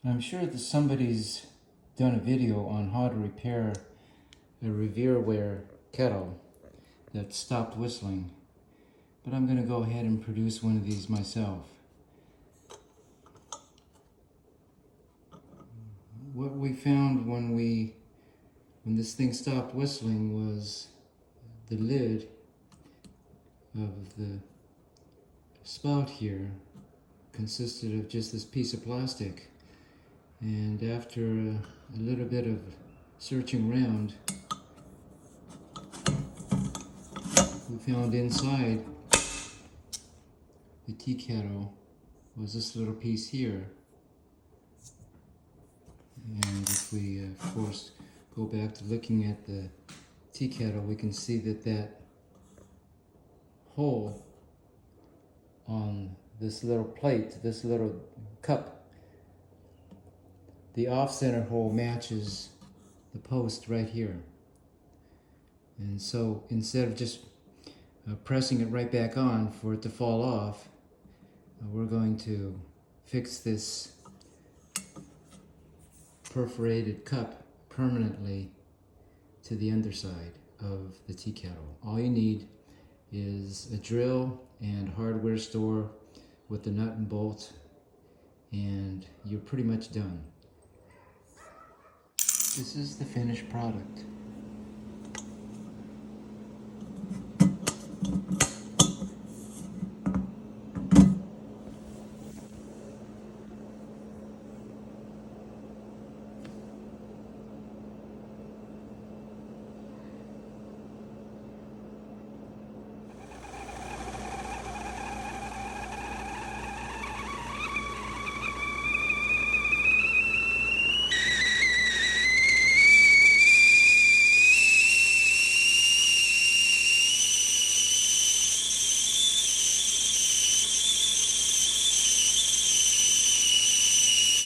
I'm sure that somebody's done a video on how to repair a Revereware kettle that stopped whistling, but I'm going to go ahead and produce one of these myself. What we found when this thing stopped whistling was the lid of the spout here consisted of just this piece of plastic. And after a little bit of searching around, we found inside the tea kettle was this little piece here. And if we, of course, go back to looking at the tea kettle, we can see that that hole on this little plate, this little cup, the off-center hole matches the post right here. And so instead of just pressing it right back on for it to fall off, we're going to fix this perforated cup permanently to the underside of the tea kettle. All you need is a drill and a hardware store with the nut and bolt, and you're pretty much done. This is the finished product.